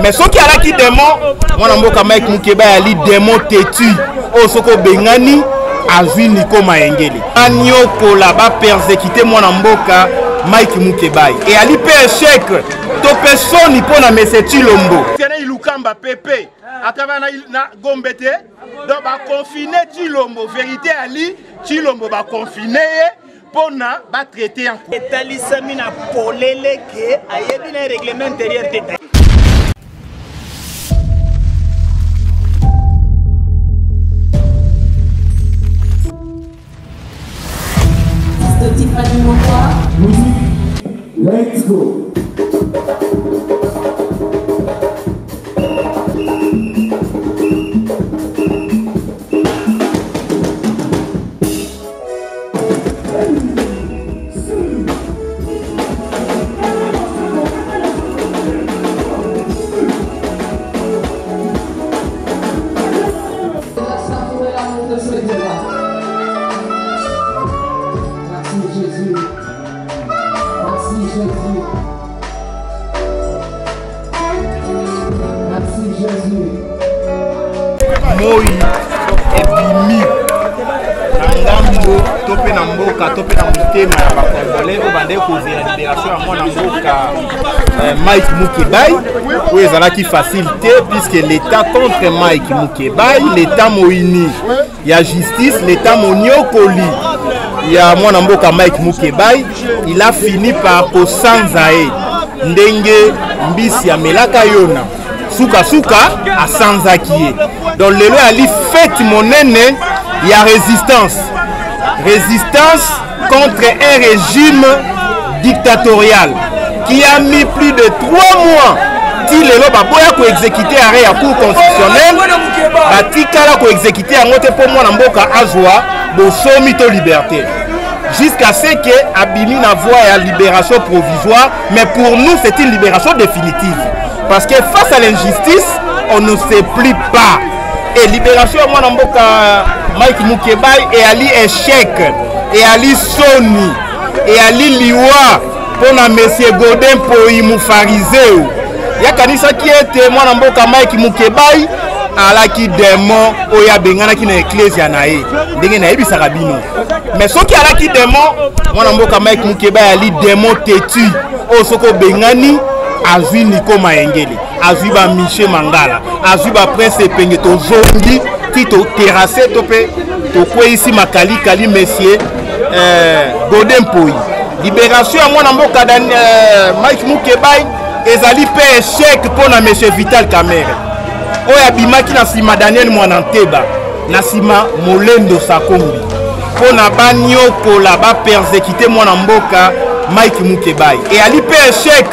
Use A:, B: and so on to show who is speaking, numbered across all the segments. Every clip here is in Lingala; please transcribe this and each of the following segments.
A: Mais ce qui a qui démon, moi mboka Mike Mukeba ali démon têtu. Oh soko bengani azui Nico Maengeli. Anyoko là ba persécuter moi mboka Mike Mukeba. Et ali pe échec. To personne ni pona mese Chilombo. Tene ilukamba pepe. Akava na gombete. Donc ba confiner Chilombo. Vérité ali Chilombo ba confiner. Pona ba traiter en cours.
B: Etalisami na polele ke ayebi na règlement intérieur d'État.
C: Let's go.
A: Moi ebimi ngambo tope na mboka tope na mutema ya bakongolais o bande kozela libération ya mwana mboka Mike Mukeba oyo ezalaki facilité puisque l'état contre Mike Mukeba, l'état moini ya justice, l'état moniokoli ya mwana mboka Mike Mukeba, il a fini par kosanzae ndenge mbisi ya melaka yona suka suka asanzaki. Donc lelo ali fête monene ya résistance contre un régime dictatorial qui a mis plus de 3 mois ti lelo baboya ko exécuter arrêt ya cour constitutionnelle batikala ko exécuter yango te po mwana mboka azwa bosomi to liberté jusqu'à ce que abimi na voie ya libération provisoire, mais pour nous c'est une libération définitive parce que face à l'injustice on ne se plie pas. Et libération moi mboka Mike Mukeba et ali échec et ali soni et ali liwa pona monsieur Godin Poimu fariseo ya kanisa qui était moi mboka Mike Mukeba alaki démon oya bengana ki na ecclesia na ye ndenge na yebi sarabino. Mais ce qui alaki démon moi mboka Mike Mukeba ali démon têtu o soko bengani azui Nico Maengeli, azui ba Michel Mangala, azui ba Prince Penge to zongi tito terrassé topé to ko ici makali kali monsieur Godin Poi. Libération à mwana mboka Mike Mukeba ezali pe échec pour na monsieur Vital Kamerhe. Oya bimaki na sima Daniel Mwananteba, na sima Molendo Sakombi. Pour na banyoko la ba persécuter mwana mboka Mike Mukeba. Et ali pe échec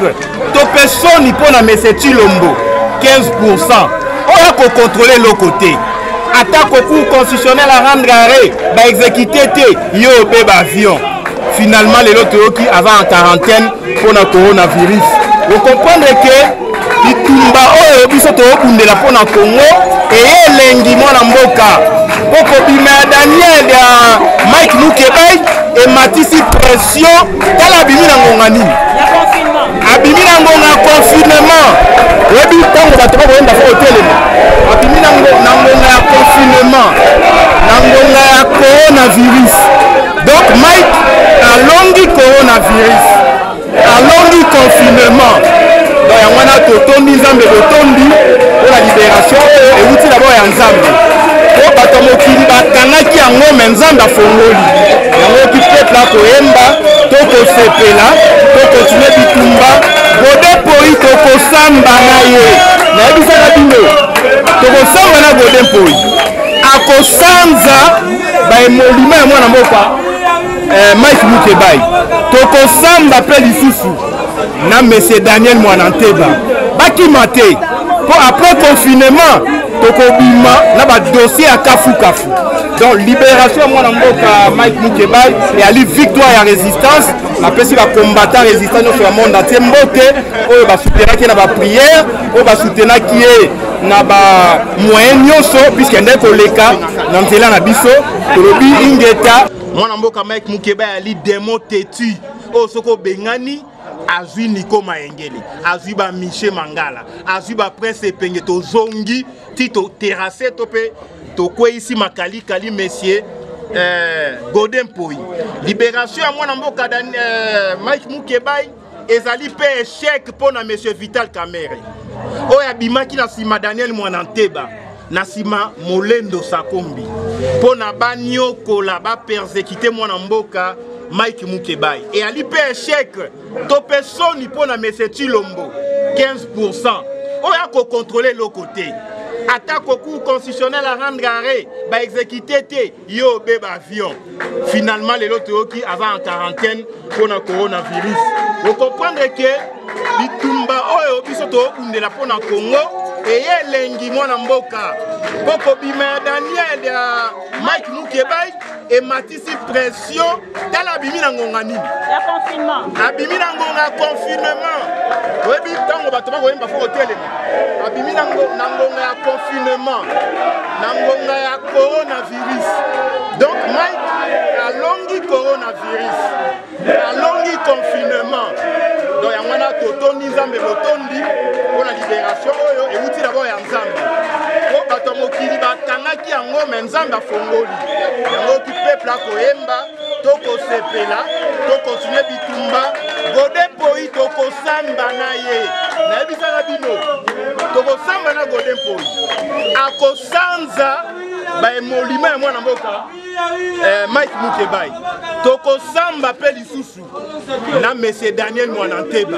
A: to personne pour na monsieur Chilombo 15%. On a contrôler le côté. Attaque au cours constitutionnel à rendre arrêt, bah exécuter yo pe avion. Finalement les autres qui avant en quarantaine pour le coronavirus. Vous comprenez que Itumba oyo biso to okundela pour na Congo et elengi mwana mboka. Poko bima Daniel ya Mike Mukeba et matisi pression tala bimi na ngongani. Abimi na ngonga confinement. Webi tango bato ba wenda fo hotel. Abimi na ngonga ya confinement. Na ngonga ya coronavirus. Donc Mike a longi coronavirus. A longi confinement. Donc ya wana totondi nzambe totondi pour la libération et outil d'abord ya nzambe. Po bato mokili bakangaki yango me nzambe afongoli. Yango ki peut la koyemba to kosepela to continuer bitumba Godin Poi to kosamba na ye. Na ebisaka bino. To kosamba na Godin Poi. Akosanza ba emolima ya mwana mboka Mike Mukeba. To kosamba pe lisusu na monsieur Daniel Mwananteba. Bakimate pour après confinement tokobima na ba dossier à kafu. Donc libération mwana mboka Mike Mukeba et ali victoire ya résistance la pesi ba combattant résistance sur le monde entier mbote oyo ba soutenaki na ba prière oyo ba soutenaki na ba moyen nyonso puisque ndeko leka na nzela na biso tolobi ingeta mwana mboka Mike Mukeba ali démon têtu oyo soko bengani azui Nico Maengele, azui ba Michel Mangala, azui ba presse penge to zongi tito terrasse topé to quoi ici makali kali messieurs Godin Poi. Libération à moi mboka Mike Mukebai ezali pe échec pour na monsieur Vital Kamerhe. Oya bimaki na sima Daniel Mwananteba. Nasima Molendo Sakombi pona banyo kola ba persécuter mwana mboka Mike Mukebai et ali pe échec to personne pona monsieur Chilombo 15% oya ko contrôler le côté attaque au cours constitutionnel à rendre arrêt ba exécuter té yo be ba avion finalement les autres qui avant en quarantaine pona coronavirus vous comprendre que bitumba oyo biso to kundela pona Congo et l'engi mwana mboka poko bima Daniel ya Mike Mukebai et matisi pression tala bimi na ngonga nini ya confinement abimi na ngonga confinement webi tango bato ba koyemba fo hotel abimi na ngonga ya confinement na ngonga ya coronavirus donc Mike a longi coronavirus a longi confinement donc ya mwana totoni nzambe botondi pour la libération oyo et outil d'abord ya nzambe ko bato mokili batangaki yango me nzambe afongoli yango ki peuple akoyemba toko sepela toko continue bitumba Godin Poi toko samba na ye na ebisaka bino toko samba na Godin Poi akosanza ba emolima ya mwana mboka Mike Mukebai toko samba pe lisusu na monsieur Daniel Mwananteba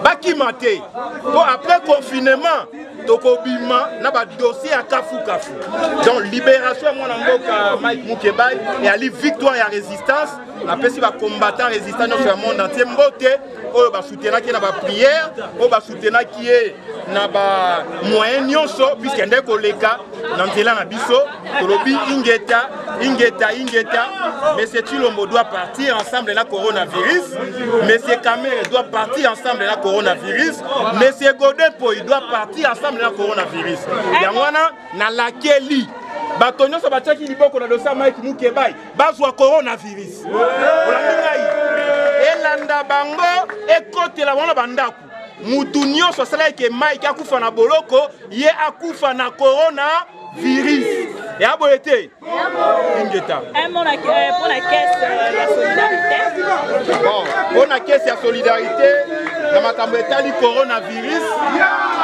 A: bakimate pour après confinement toko bima na ba dossier à kafu kafu donc libération ya mwana mboka Mike Mukebai et ali victoire ya résistance après si ba combattant résistant sur le monde entier mbote oyo ba soutenir ki na ba prière oyo ba soutenir ki na ba moyen nyonso puisque ndé koleka na nzela na biso tolobi ingeta monsieur Chilombo doit partir ensemble na coronavirus monsieur Kamerhe doit partir ensemble na coronavirus monsieur Godin Poi doit partir ensemble na coronavirus yangwana na lakeli bato nyonso batiaki liboko na dossier Mike Mukebai bazwa coronavirus olandingai elanda bango ekotela wana bandako mutu nyonso asalaki ke Mike akufa na boloko ye akufa na coronavirus et à Boété,
C: un mot pour la caisse de solidarité.
A: Bon, pour la caisse de solidarité, dans ma campagne du coronavirus,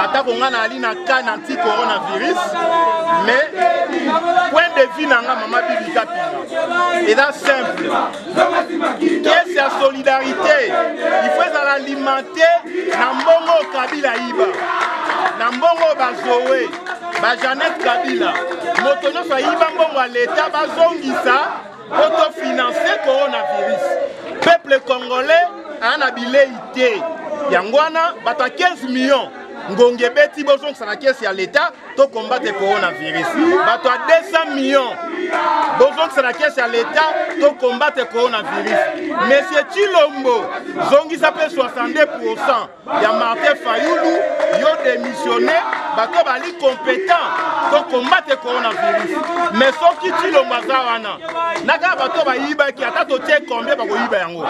A: attaque on a ali na can anti-coronavirus, mais point de vue nanga maman bibi kapinga. Et là simple. Caisse de solidarité, il faut l'alimenter na mbongo Kabila Iba, na mbongo Bazoé. Ba Jeannette Kabila moto nyonso ayiba mbongo ya l'État bazongisa poto financer coronavirus peuple congolais ana bilei te yango wana bato 15 millions ngonge beti bozongisa na caisse ya l'État to combattre coronavirus bato 200 millions bozongisa na caisse ya l'État to combattre coronavirus monsieur Chilombo zongisa pe 62% ya Martin Fayulu yo démissionné bato bali compétent to combattre coronavirus mais soki Chilombo azawana naka bato bayiba ki ata to tie combien ba ko yiba yango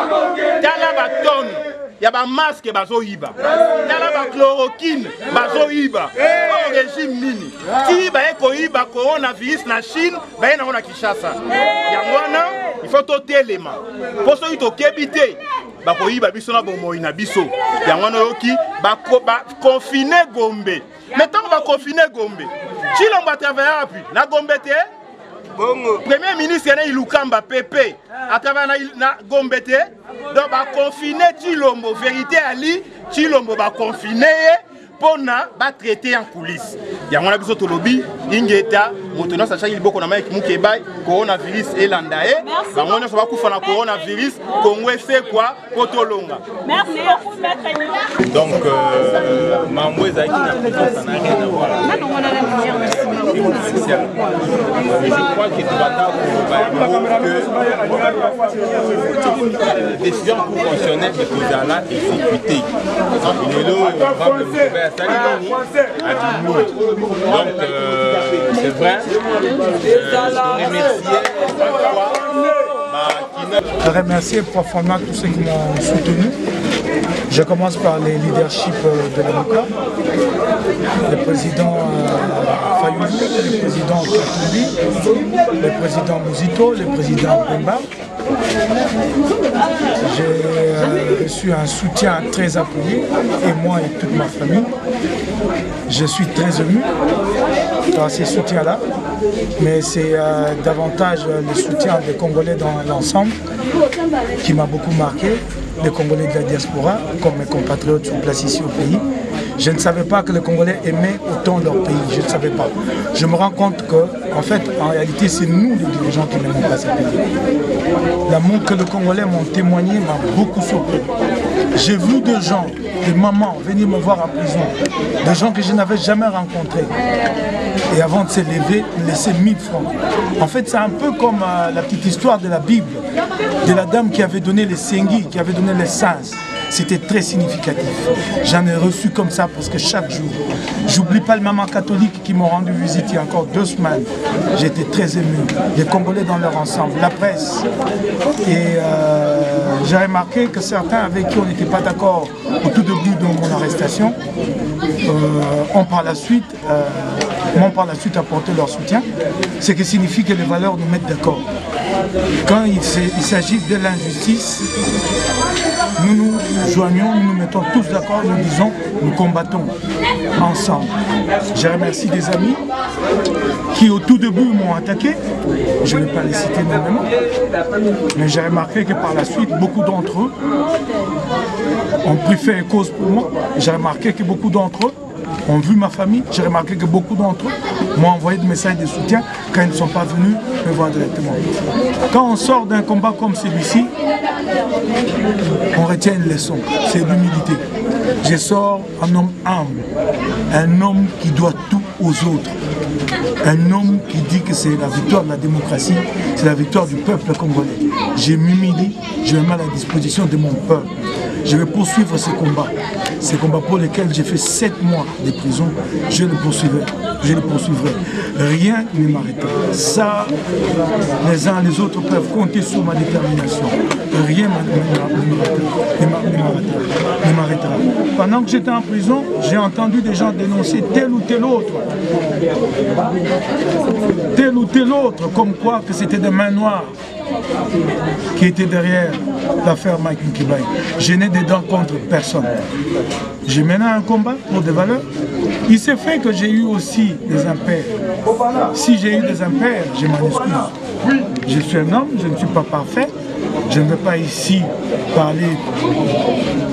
A: tala ba tonne ya ba masque bazo yiba tala ba chloroquine bazo yiba au régime nini ti ba eko yiba coronavirus na Chine ba na ona Kinshasa yango wana il faut to telema poso ito kebite ba ko yiba biso na bomoi na biso yango wana yoki ba confiner Gombe mais tant ba confiner Gombe Chilombo travailler appui na Gombe te bongo premier ministre na Ilukamba Pepe à travers na Gombe te donc ba confiner Chilombo vérité ali Chilombo ba confiner pona ba traiter en coulisses yango na biso to lobby ingeta moto na sacha liboko na Mike Mukebai coronavirus elandae bango na so ba kufa na coronavirus Congo fait quoi potolonga.
C: Merci beaucoup maître.
D: Donc mambo ezaki na présence na rien à voir. Je crois que tu vas que décision constitutionnelle de Kozala exécutée. Donc c'est vrai.
E: Je remercie profondément tous ceux qui m'ont soutenu. Je commence par les leaderships de la MOCA, le président Fayoulou, le président Katumbi, le président Mouzito, le président Bemba. J'ai reçu un soutien très appuyé, et moi et toute ma famille. Je suis très ému par ces soutiens-là, mais c'est davantage le soutien des Congolais dans l'ensemble qui m'a beaucoup marqué, les Congolais de la diaspora, comme mes compatriotes sur place ici au pays. Je ne savais pas que les Congolais aimaient autant leur pays, je ne savais pas. Je me rends compte que, en fait, en réalité, c'est nous les dirigeants qui n'aimons pas ce pays. L'amour que les Congolais m'ont témoigné m'a beaucoup surpris. J'ai vu des gens, des mamans venir me voir en prison, des gens que je n'avais jamais rencontrés. Et avant de se lever, me laisser 1000 francs. En fait, c'est un peu comme la petite histoire de la Bible, de la dame qui avait donné les sengi, qui avait donné les sens. C'était très significatif. J'en ai reçu comme ça presque chaque jour. J'oublie pas le maman catholique qui m'ont rendu visite il y a encore 2 semaines. J'étais très ému. Les Congolais dans leur ensemble, la presse. Et j'ai remarqué que certains avec qui on n'était pas d'accord au tout début de mon arrestation m'ont par la suite apporté leur soutien. Ce qui signifie que les valeurs nous mettent d'accord. Quand il s'agit de l'injustice, nous nous joignons, nous nous mettons tous d'accord, nous disons, nous combattons ensemble. Je remercie des amis qui au tout début m'ont attaqué, je ne vais pas les citer nommément, mais j'ai remarqué que par la suite, beaucoup d'entre eux ont pris fait et cause pour moi. J'ai remarqué que beaucoup d'entre eux ont vu ma famille, j'ai remarqué que beaucoup d'entre eux m'ont envoyé des messages de soutien quand ils ne sont pas venus me voir directement. Quand on sort d'un combat comme celui-ci, on retient une leçon, c'est l'humilité. Je sors un homme humble, un homme qui doit tout aux autres, un homme qui dit que c'est la victoire de la démocratie, c'est la victoire du peuple congolais. Je m'humilie, je me mets à la disposition de mon peuple. Je vais poursuivre ces combats pour lesquels j'ai fait 7 mois de prison, je les poursuivrai. Rien ne m'arrêtera. Ça, les uns les autres peuvent compter sur ma détermination. Rien ne m'arrêtera. Pendant que j'étais en prison, j'ai entendu des gens dénoncer tel ou tel autre. Tel ou tel autre, comme quoi que c'était des mains noires qui étaient derrière l'affaire Mike Nkibai. Je n'ai des dents contre personne. J'ai mené un combat pour des valeurs. Il s'est fait que j'ai eu aussi des impairs. Si j'ai eu des impairs, je m'en excuse. Je suis un homme, je ne suis pas parfait. Je ne vais pas ici parler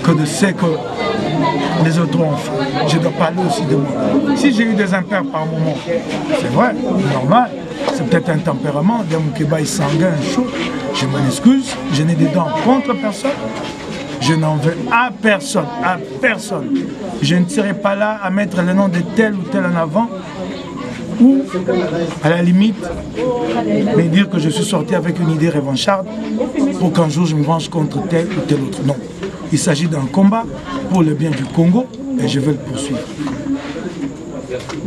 E: que de ce que les autres ont fait. Je dois parler aussi de moi. Si j'ai eu des impairs par moment, c'est vrai, normal. C'est peut-être un tempérament, d'un Moukébaï sanguin, chaud. Je m'en excuse, je n'ai des dents contre personne. Je n'en veux à personne, à personne. Je ne serai pas là à mettre le nom de tel ou tel en avant ou, à la limite, me dire que je suis sorti avec une idée revancharde pour qu'un jour je me venge contre tel ou tel autre. Non. Il s'agit d'un combat pour le bien du Congo et je vais le poursuivre.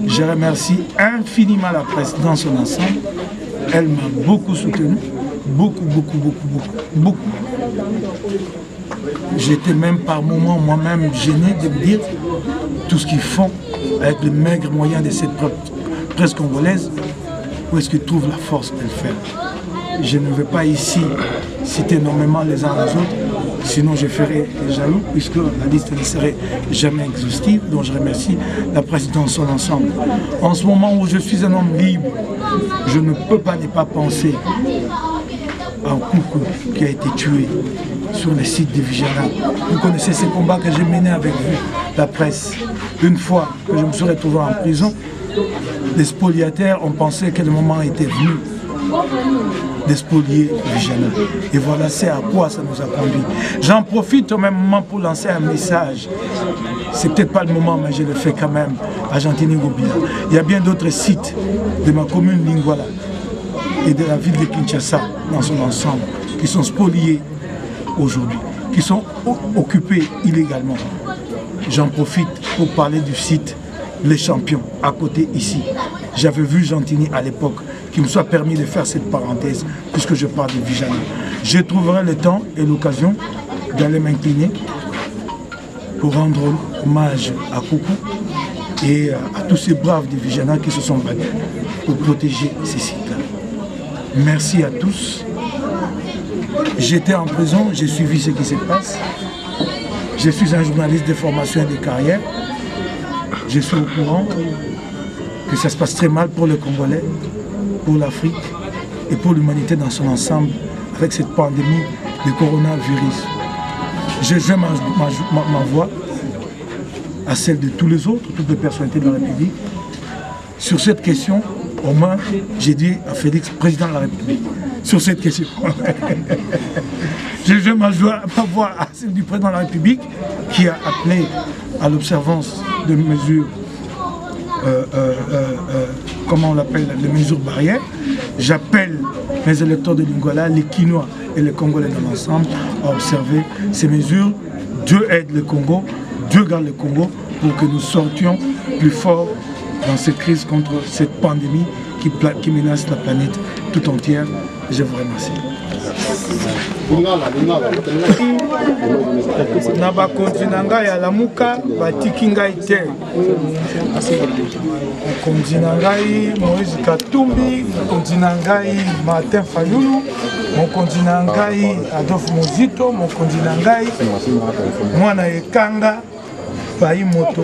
E: Je remercie infiniment la presse dans son ensemble. Elle m'a beaucoup soutenu. Beaucoup. J'étais même par moments moi-même gêné de me dire tout ce qu'ils font avec le maigre moyen de cette presse congolaise, où est-ce qu'ils trouvent la force de le faire. Je ne vais pas ici citer énormément les uns les autres, sinon je ferai les jaloux, puisque la liste ne serait jamais exhaustive, donc je remercie la presse dans son ensemble. En ce moment où je suis un homme libre, je ne peux pas ne pas penser à Koukou qui a été tué sur le site de Vigana. Vous connaissez ces combats que j'ai menés avec vous, la presse. Une fois que je me suis retrouvé en prison, les spoliataires ont pensé que le moment était venu d'espolier Vigana. Et voilà, c'est à quoi ça nous a conduit. J'en profite au même moment pour lancer un message. C'est peut-être pas le moment, mais je le fais quand même à Gentini-Ngobila. Il y a bien d'autres sites de ma commune Lingwala et de la ville de Kinshasa dans son ensemble qui sont spoliés aujourd'hui, qui sont occupés illégalement. J'en profite pour parler du site Les Champions, à côté ici. J'avais vu Gentini à l'époque, qui me soit permis de faire cette parenthèse, puisque je parle de Vigana. Je trouverai le temps et l'occasion d'aller m'incliner pour rendre hommage à Koukou et à tous ces braves des Vigiana qui se sont battus pour protéger ces sites-là. Merci à tous. J'étais en prison, j'ai suivi ce qui se passe. Je suis un journaliste de formation et de carrière. Je suis au courant que ça se passe très mal pour les Congolais, pour l'Afrique et pour l'humanité dans son ensemble avec cette pandémie de coronavirus. Je joins ma voix à celle de tous les autres, toutes les personnalités de la République. Sur cette question, au moins, j'ai dit à Félix, président de la République, sur cette question. Je joins ma voix à celle du président de la République qui a appelé à l'observance de mesures, comment on l'appelle, les mesures barrières. J'appelle les électeurs de Lingala, les Quinois et les Congolais dans l'ensemble à observer ces mesures. Dieu aide le Congo, Dieu garde le Congo pour que nous sortions plus forts dans cette crise contre cette pandémie qui menace la planète tout entière. Je vous remercie. Na bakonzi na ngai ya lamuka batiki ngai te. Mokonzi na ngai Moïse Katumbi, mokonzi na ngai Martin Fayulu, mokonzi na ngai Adolphe Mozito, mokonzi na ngai mwana ekanga Bayi moto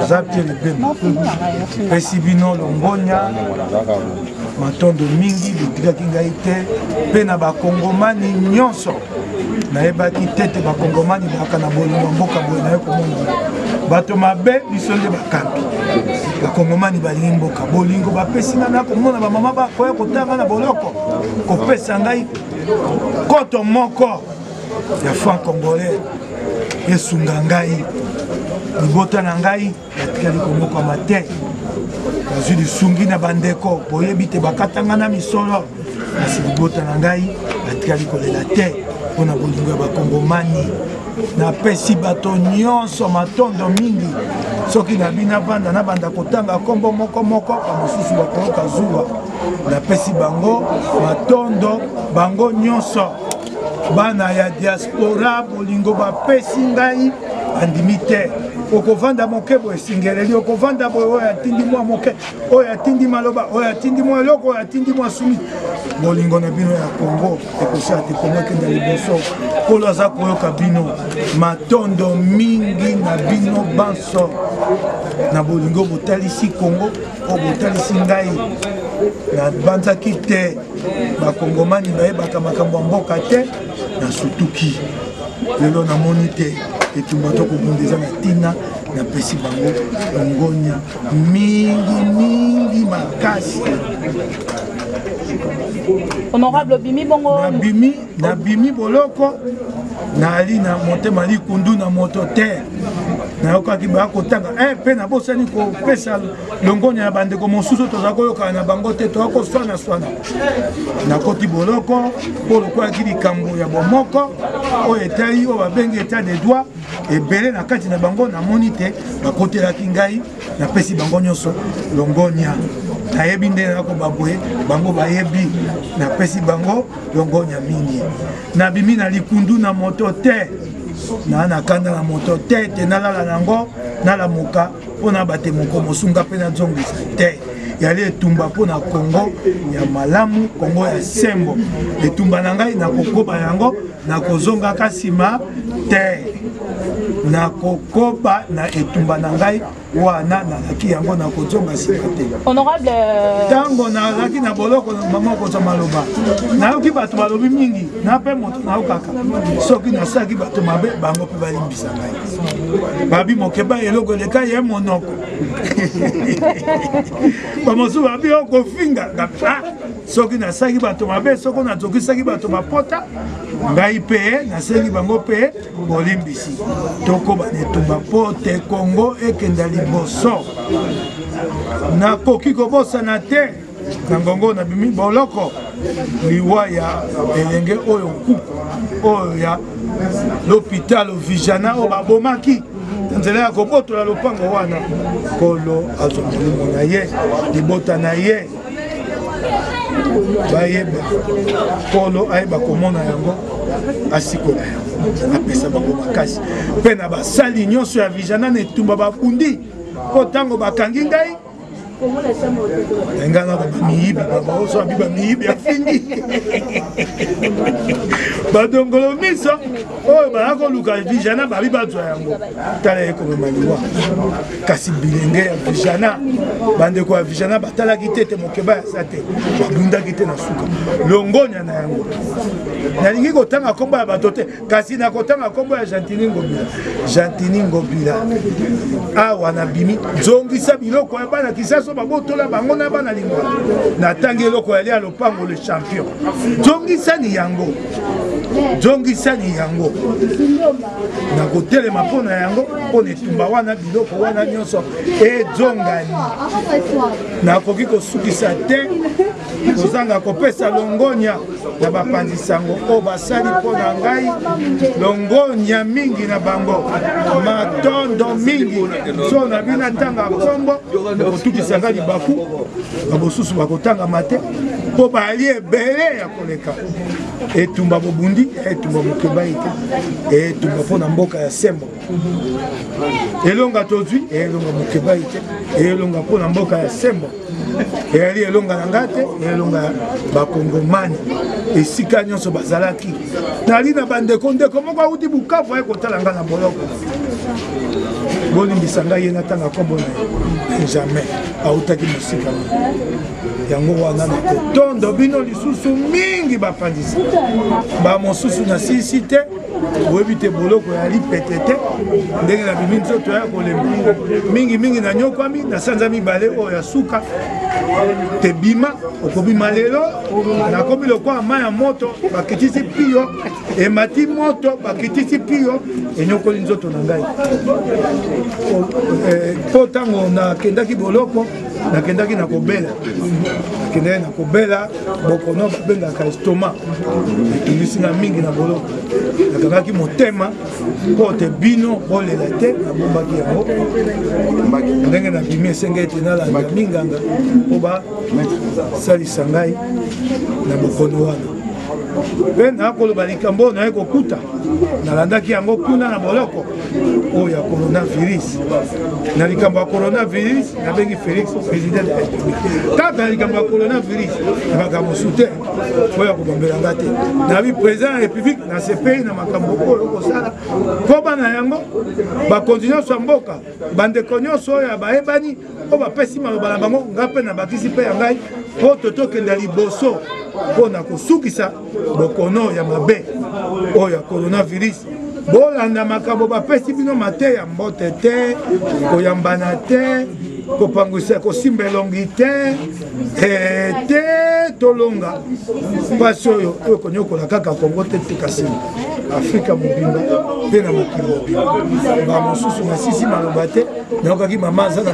E: Zapie Libema pesi bino longonya matondo mingi bitikaki ngai te mpe na bakongomani nyonso nayebaki tete bakongomani baka na bolingo mboka boye naye komona bato mabe biso nde bakambi bakongomani balingi mboka bolingo bapesi nga nakomona bamama bakoya kotanga na boloko kopesa ngai koto moko ya franc congolais esunga ngai libota na ngai batikali komokama te nazwi lisungi na bandeko boyebi te bakatanga na misolo kasi libota na ngai batikali kolela te mpona bolingo ya bakongomani napesi bato nyonso matondo mingi soki nabina vanda nabanda kotanga nkombo moko bamosusu bakoyoka zuwa napesi bango matondo bango nyonso bana ya diaspora bolingo bapesi ngai andimi te okovanda moke boye esingeleli okovanda boye oyo atindi mwa moke oyo atindi maloba oyo atindi mwa eloko oyo atindi mwa sumi bolingo na bino ya Congo ekosala te Congo ekenda liboso kolo aza koyoka bino matondo mingi na bino banso na bolingo botalisi Congo o botalisi ngai na banzaki te bakongomani bayebaka makambo ya mboka te na sutuki lelo namoni te etumba tokobunda eza na ntina napesi bango longonya mingi makasi.
C: Honorable Bimi bongo
E: nabimi boloko naali na motema likundu na moto te nayokaki bakotanga mpe nabosani kopesa longonya ya bandeko mosusu toza koyokana na bango te toza koswana nakoti boloko mpo lokwaki likambo ya bomoko oyo etai oyo babengi etat de droit ebele na kati na bango namoni te bakotelaki ngai napesi bango nyonso longonya nayebi nde nakoba boye bango bayebi napesi bango longonya mingi nabimi na likundu na moto te na kanda na moto te te nalala nango nalamuka mpona batemoko mosunga mpe nazongisa te yali etumba mpona Congo ya malamu Congo ya sembo etumba na ngai nakokoba yango nakozongaka nsima te nakokoba na etumba na ngai wana nalaki yango nakozonga nsima te
C: honorable
E: ntango nalaki na boloko mama okozwa maloba nayoki bato balobi mingi na mpe moto nayokaka soki nasalaki bato mabe bango mpe balimbisa ngai babi mokeba eloko eleka ye monoko bamosusu babi okofinga soki nasalaki bato mabe soki nazokisaki bato bapota ngai mpe nasengi bango mpe bolimbisi tokoba netumba mpo te Congo ekenda liboso nakoki kobosana te na ngongo nabimi boloko liwa ya elenge oyo kuku oyo ya l'hôpital Vigiana oyo babomaki nzela ya kobotola lopango wana kolo azwa molimo na ye libota na ye bayeba polo ayeba komona yango asikola apesa bango makasi mpe na basali nyonso ya Vijana na etumba babundi mpo ntango bakangi ngai engana bamiyibi babaoso abi bamiyibi afingi badongolo miso oyo baya koluka Vijana babi bazwa yango tala ekomema liwa kasi bilenge ya Vijana bandeko ya Vijana batalaki te te mokeba ya sa te babundaki te na suka longonya na yango nalingi kotanga kombo ya bato te kasi nakotanga kombo ya Gentini Ngobila awa na bimi zongisa biloko ya bana kisaso babotola bango na bana lingwa natangi eloko ya lopango le champion zongisani yango nakotelema mpona yango mpona etumba wana biloko wana nyonso ezongani nakoki kosukisa te kozanga kopesa longonya na bapanzi sango oyo basali mpona ngai longonya mingi na bango matondo mingi so na bina ntanga kombo nakotukisa ngai libaku babosusu bakotangama te mpo bali ebele ya koleka etumba bobundi etumba mokeba ete etumba mpona mboka ya sembo elonga tozwi elonga mokeba ete elonga mpona mboka ya sembo eyali elonga na ngai te elonga ya bakongomani esika nyonso bazalaki nali na bandeko ndeko moko awuti Bukavu aye kotala ngai na boloko bolimbisa ngai ye natanga kombo na Benjamin awutaki mosika yango wana na kotondo bino lisusu mingi bapanzisa bamosusu na sisi te boyebi te boloko yali pete te ndenge na bimi nzoto ya kolemba mingi na nyokwami na sanza mibale oyo ya suka te bima okobima lelo nakomi lokwa mai ya moto bakitisi pio emati moto bakitisi pio enyokoli nzoto na ngai mpo ntango nakendaki boloko nakendaki na kobela bokono babengaka estoma etungisinga mingi na boloko nakangaki motema mpo te bino bolela te nabombaki yango ndenge na bimi esenge ete nalanda minganga mpo basalisa ngai na bokono wana mpe nakoloba likambo naye kokuta nalandaki yango kuna na boloko oyo ya coronavirus na likambo ya coronavirus nabengi Félix président de la République kaka na likambo ya coronavirus nabaka mosu te oyo akobambelanga te nabi président ya République na CPI na makambo oyo okosala mpo bana yango bakonzi nyonso ya mboka bandeko nyonso oyo bayebani oyo bapesi maloba na bango ngai mpe nabakisi mpe ya ngai mpo totokenda liboso mpona kosukisa bokono ya mabe oyo ya coronavirus bolanda makambo bapesi bino mate ya mbote te koyambana te kopangwisa kosimba elongi te te tolonga mpasi oyo konyokola kaka Kongo te tekasini Afrika mobimba mpe na mokili mobimba bamosusu nasisi maloba te nakokaki mama aza na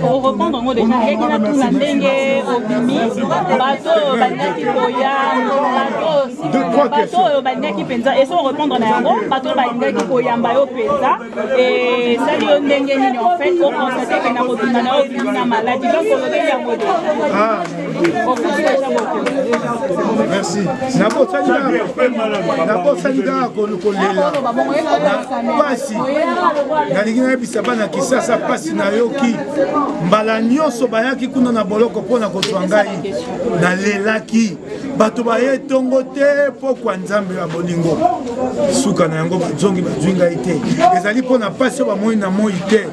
C: bato oyo balingaki mpenza eso répondre na yango bato oyo balingaki koyamba yo mpenza esali yo ndenge nini en fait okonstate ke na kobima na yo obimi na maladi donc olobeli yango
E: merci nabosali kaka kolela pasi nalingi nayebisa bana Kisasa pasi nayoki mbala nyonso bayaki kuna na boloko mpona kozwa ngai nalelaki bato baye tongo te pokwa nzambe ya bolingo suka na yango bazongi bazwi ngai te ezali mpona pasi oyo bamoi na moi te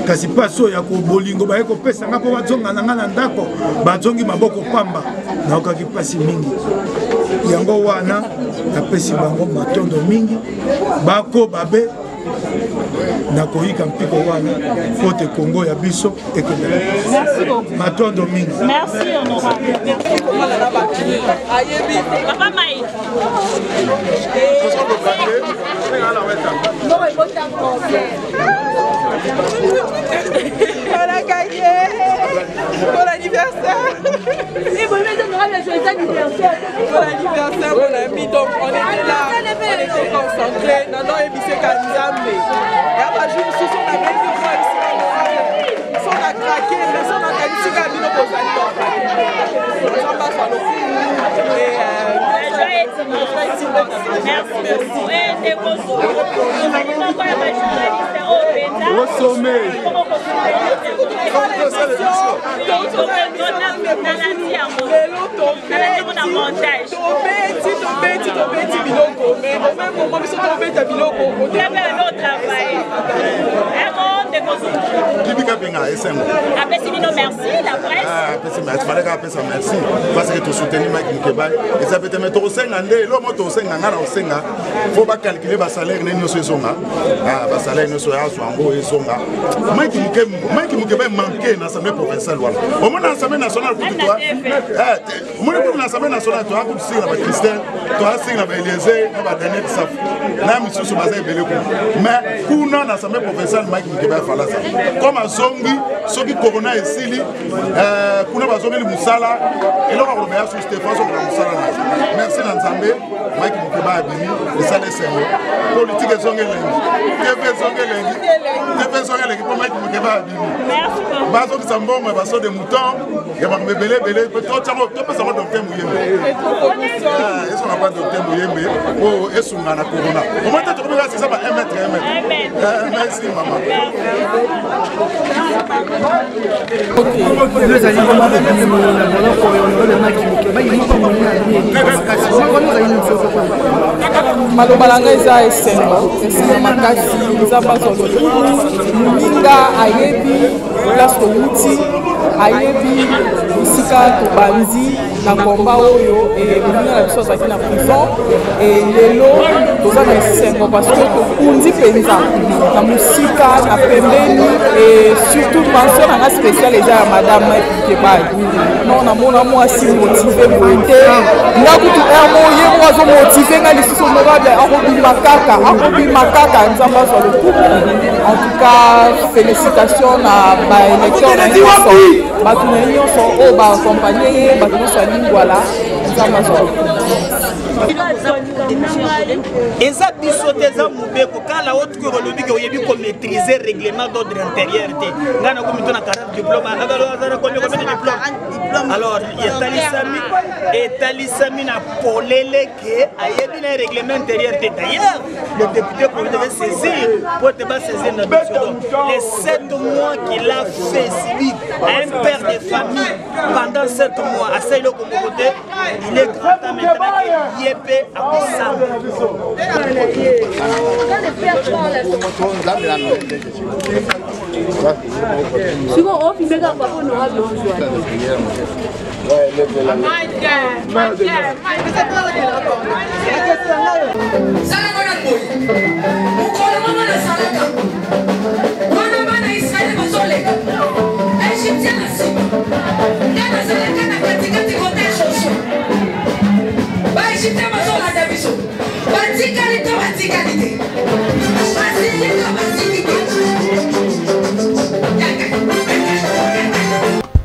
E: kasi pasi oyo ya kobolingo baye kopesa nga mpo bazonga na nga na ndako bazongi maboko pamba naokaki pasi mingi yango wana napesi bango matondo mingi bako babe nakoyika mpiko wana po te Kongo ya biso ekendela matondo mingi.
C: Merci honorable. Papa Maï.
F: On a gagné pour l'anniversaire. Pour l'anniversaire, mon ami. Donc on était là, on était concentrés. Non, et puis c'est Kanzambe. Et à ma jour, ce sont la même chose ici. Son traqué, personne n'a qu'à dire qu'à dire aux amis.
C: Merci, la presse.
G: Merci. Parce que tu soutiens Mike Mukeba. Et ça peut te mettre au sein d'andé. L'homme au sein d'andé au sein. Faut pas calculer le salaire n'est pas songa. Ah, le salaire n'est pas songa. Mike Mukeba manqué dans l'Assemblée provinciale. Au moins dans l'Assemblée nationale pour toi. Au moins dans l'Assemblée nationale, tu as un signe avec Christelle, tu as un signe avec Eliezer, tu as un Daniel Saf. Là, monsieur Soubaza est belé. Mais pour nous, dans l'Assemblée provinciale, Mike Mukeba fait ça. Comme à Zongi, ceux qui corona et Sili, kuna bazongi le musala et là on revient sur Stéphane sur le musala. Merci Nanzambe, Mike Mukeba abimi, le salaire c'est politique et zongi lengi. TV zongi lengi pour Mike Mukeba abimi. Merci. Bazo qui s'embon mais bazo de moutons, et va me belé toi tu peux savoir docteur Mouyembe. Ils sont pas docteur Mouyembe. Oh et sur na corona. Au moins tu peux c'est ça va 1 mètre. Merci maman.
F: Malobalanga eza esengo makasi eza bazolo minga ayebi place towuti ayebi bisika tobanzi na komba oyo moninga na biso azalaki na prison lelo toza na esengo parce que tokundi mpenza na mosika na pembeni et surtout pension nanga spéciale eza ya madame Kebai non namona mwasi motive boye te nga kutu ermo ye moko azomotive nga lisusu honorable akobima kaka nzambe azwa lokumu en tout cas félicitations na baélecteur na nyonso bato na nyonso oyo baakompagne ye bato nyonso ya lingwala nzambe azwa lokumu
B: eza biso te eza mobeko kala oyo tuki olobi ke oyebi komaîtriser règlement d'ordre intérieur te ngai nakomi to na 40 diplôme alors etalisami na polele ke ayebi na règlement intérieur te d'ailleurs le député devait saisir pour te saisir na biso les 7 mois qu'il a fait civil un père de famille pendant 7 mois à Saïlo Komokote il est grand temps maintenant qu'il y ait à Kosam.
C: Souvent, on filme dans le honorable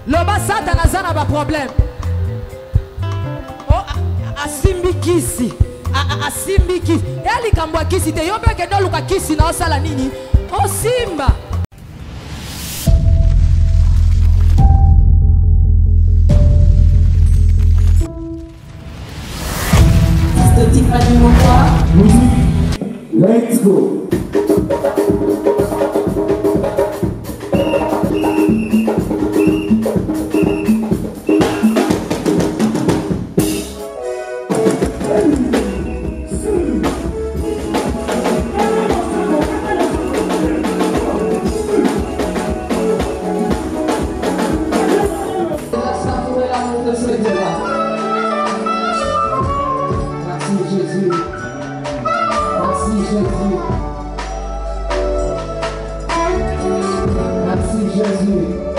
H: L'obasata nazana ba problème. Oh asimbi kisi. Asimbi kisi. Yali kambwa kisi te yobe ke no luka kisi na osala nini? Oh simba.
I: Let's go. Merci Jésus.